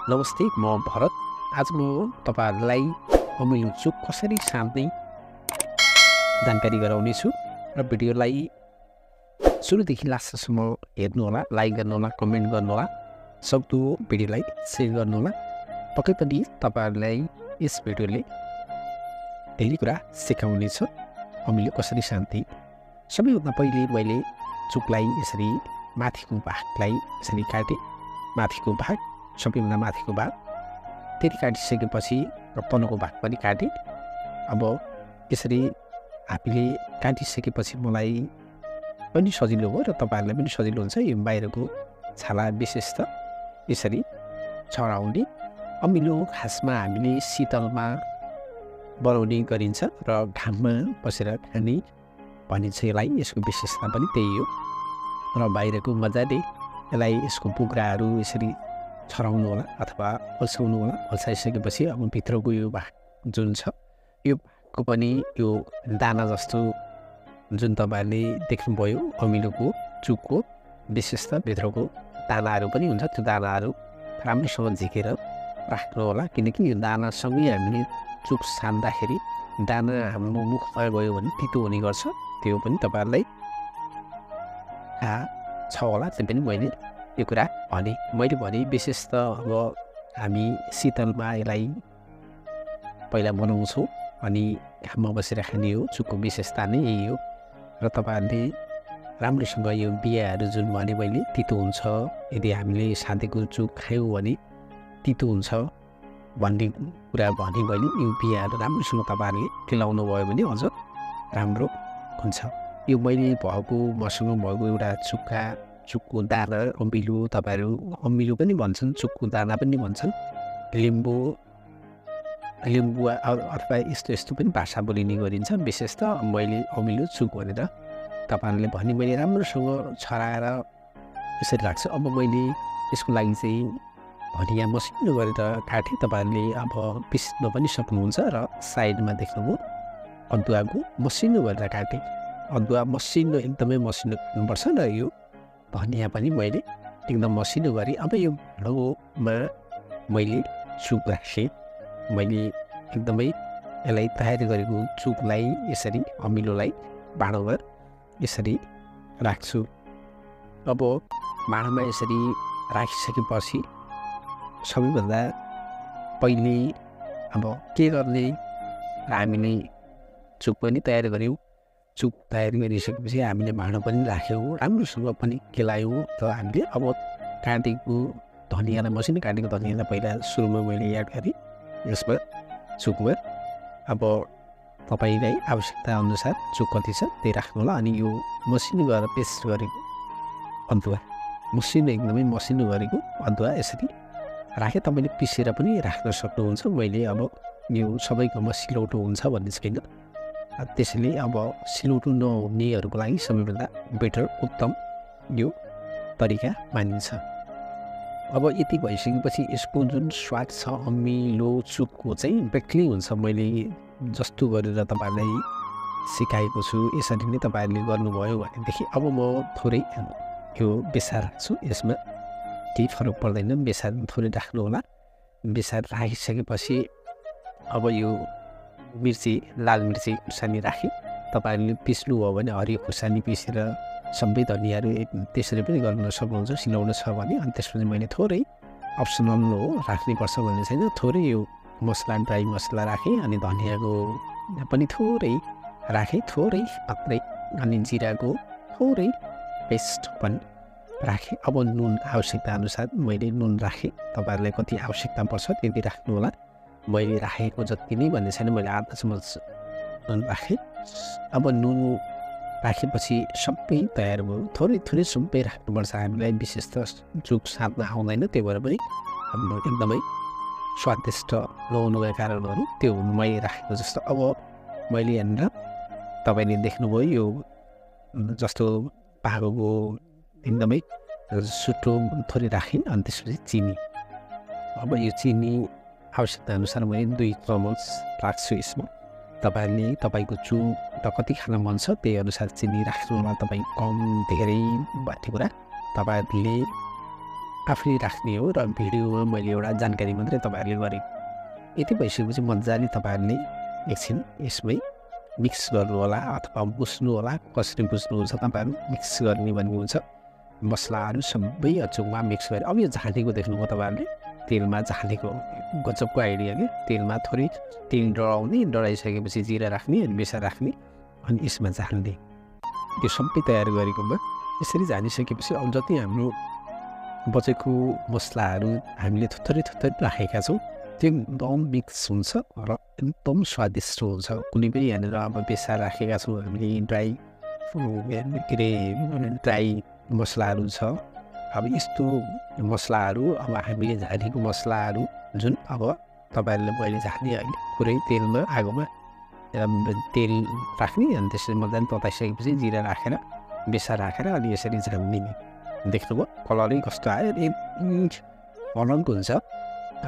नमस्ते, म भरत। आज म तपाईहरुलाई अमिलो चुक कसरी सान्ने जानकारी गराउनेछु र भिडियोलाई सुरुदेखि लास्टसम्म हेर्नुहोला, लाइक गर्नुहोला, कमेन्ट गर्नुहोला, सक्दो भिडियोलाई शेयर गर्नुहोला। पक्कै पनि तपाईहरुलाई यस भिडियोले धेरै कुरा सिकाउनेछ। अमिलो कसरी सान्ने। सबैभन्दा पहिले मैले चुकलाई यसरी माथिको भागलाई यसरी काटे। माथिको भाग, सबैभन्दा माथिको भाग त्यति काटिसकेपछि तलको भाग पनि काटे। अब यसरी हामीले काटिसकेपछि मलाई पनि सजिलो भयो र तपाईहरुलाई पनि सजिलो हुन्छ। यो बाहिरको छाला विशेष त यसरी छराउने। अमिलो खासमा हामीले शीतलमा बनाउने गरिन्छ र घाममा बसेर खाने भनिन्छ यसलाई। यसको विशेषता पनि त्यही हो र बाहिरको मजाले यसलाई यसको बुग्राहरू यसरी छराउनु होला अथवा अल्साउनु होला। अल्साइसकेपछि अब भित्रको यो भाग जुन छ यो भागको पनि यो दाना जस्तो जुन तपाईहरुले देख्नुभयो अमिलोको चुकको विशेषता भित्रको दानाहरू पनि हुन्छ। त्यो दानाहरू राम्रोसँग झिकेर राख्नु होला, किनकि यो दानासँगै हामीले चुक सान्दाखेरि दाना हाम्रो मुखमा गयो भने तितो हुने गर्छ। त्यो पनि तपाईहरुलाई थाहा छ होला, त्यो पनि मैले यो कुरा भने। मैले भने विशेष त अब हामी शीतलमा यसलाई पहिला बनाउँछौँ अनि घाममा बसेर खाने हो। चुकको विशेषता नै यही हो र तपाईहरुले राम्रोसँग यो बियाहरू जुन भने मैले तितो हुन्छ, यदि हामीले सादेको चुक खायौँ भने तितो हुन्छ भन्ने कुरा भने मैले। यो बियाहरू राम्रोसँग तपाईहरुले खिलाउनु भयो भने अझ राम्रो हुन्छ। यो मैले भएको मसँग भएको एउटा चुकको दाना अमिलो, तपाईहरु अमिलो पनि भन्छन्, चुकको दाना पनि भन्छन्, लिम्बू अथवा यस्तो पनि भाषा बोलिने गरिन्छ। विशेष त मैले अमिलो चुक भनेर तपाईहरुले भने मैले राम्रोसँग छराएर यसरी राख्छु। अब मैले यसको लागि चाहिँ धनिया मसिनो गरेर काटेँ। तपाईहरुले अब पिस्न पनि सक्नुहुन्छ र साइडमा देख्नुभयो अदुवाको मसिनो गरेर काटेँ। अदुवा मसिनो, एकदमै मसिनो हुनुपर्छ र यो धनिया पनि मैले एकदम मसिनो गरेँ। अब यो भाँडोमा मैले चुक राखेँ। मैले एकदमै यसलाई तयारी गरेको चुकलाई यसरी अमिलोलाई भाँडोमा यसरी राख्छु। अब भाँडोमा यसरी राखिसकेपछि सबैभन्दा पहिले अब के गर्ने, हामीले चुक पनि तयार गऱ्यौँ। चुक तयार गरिसकेपछि हामीले भाँडो पनि राख्यौँ, राम्रोसँग पनि केलायौँ। त हामीले अब काटेको धनियालाई, मसिनो काटेको धनियालाई पहिला सुरुमा मैले याद गरेँ यसमा चुकमा। अब तपाईलाई आवश्यकता अनुसार चुक कति छ त्यही राख्नु होला। अनि यो मसिनो गरेर पेस्ट गरेको अदुवा, मसिनो एकदमै मसिनो गरेको अदुवा यसरी राखेँ। तपाईँले पिसेर पनि राख्न सक्नुहुन्छ। मैले अब यो सबैकोमा सिलौटो हुन्छ भन्ने छैन, त्यसैले अब सिलौटो नहुनेहरूको लागि सबैभन्दा बेटर, उत्तम यो तरिका मानिन्छ। अब यति भइसकेपछि यसको जुन स्वाद छ अमिलो चुकको चाहिँ बेग्लै हुन्छ। मैले जस्तो गरेर तपाईहरुलाई सिकाएको छु यसरी नै तपाईहरुले गर्नुभयो भनेदेखि अब म थोरै यो बेसार राख्छु। यसमा केही फरक पर्दैन, बेसार थोरै राख्नु होला। बेसार राखिसकेपछि अब यो मिर्ची, लाल मिर्ची खुर्सानी राखेँ। तपाईहरुले पिस्नुभयो भने हरियो खुर्सानी पिसेर सबै धनियाहरू त्यसरी पनि गर्न सक्नुहुन्छ, सिलाउनु छ भने। अनि त्यसपछि मैले थोरै अप्सनल हो, राख्नुपर्छ भन्ने छैन, थोरै यो मसला, ड्राई मसला राखेँ। अनि धनियाको पनि थोरै राखेँ, थोरै मात्रै। अनि जिराको थोरै पेस्ट पनि राखेँ। अब नुन आवश्यकता अनुसार मैले नुन राखेँ। तपाईहरुलाई कति आवश्यकता पर्छ त्यति राख्नु होला। मैले राखेको जति नै भन्ने छैन, मैले आधा चम्मच नुन राखेँ। अब नुन राखेपछि सबै तयार भयो। थोरै थोरै सबै राख्नुपर्छ हामीलाई, विशेष त चुक साथमा आउँदैन, त्यही भएर पनि हाम्रो एकदमै स्वादिष्ट नहुनुका कारणहरू त्यो मैले राखेको जस्तो। अब मैले यहाँनिर तपाईँले देख्नुभयो यो जस्तो पाकेको एकदमै सुटो थोरै राखेँ। अनि त्यसपछि चिनी, अब यो चिनी आवश्यकता अनुसार मैले 2 चम्मच राख्छु यसमा। तपाईहरुले तपाईको चुक कति खान मन छ त्यही अनुसार चिनी राख्नु होला। तपाई कम धेरै भन्ने कुरा तपाईहरुले आफूले राख्ने हो र भिडियोमा मैले एउटा जानकारी मात्रै तपाईँहरूले गरेँ। यति भइसकेपछि मजाले तपाईँहरूले एकछिन यसमै मिक्स गर्नु होला अथवा बुझ्नु होला। कसरी बुझ्नुहुन्छ तपाईँहरू मिक्स गर्ने भन्ने हुन्छ। मसलाहरू सबै अचुकमा मिक्स गरेर अब यो झाँटेको देख्नुभयो तपाईँहरूले तेलमा झाँटेको गजबको आइडिया कि तेलमा थोरै तेल डढाउने डढाइसकेपछि जिरा राख्ने अनि बेसार राख्ने अनि यसमा झाल्ने त्यो सबै तयार गरेको भयो। यसरी झानिसकेपछि अब जति हाम्रो बचेको मसलाहरू हामीले थोरै राखेका छौँ त्यो एकदम मिक्स हुन्छ र एकदम स्वादिष्ट हुन्छ। कुनै पनि यहाँनिर अब बेसार राखेका छौँ हामीले ड्राई के अरे ड्राई मसलाहरू छ। अब यस्तो मसलाहरू अब हामीले झानेको मसलाहरू जुन अब तपाईँहरूले मैले झाने अहिले पुरै तेलमा आगोमा तेल राख्ने अनि त्यसरी मजाले तताइसकेपछि जिरा राखेर बेसार राखेर अनि यसरी झान्ने। देख्नुभयो कलरै कस्तो आयो एकदम अनन्त हुन्छ।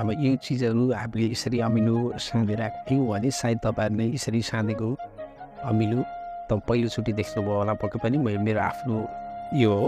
अब यो चिजहरू हामीले यसरी अमिलो साँधेर राख्यौँ भने सायद तपाईँहरूले यसरी साँधेको अमिलो त पहिलोचोटि देख्नुभयो होला पक्कै पनि मेरो आफ्नो यो हो।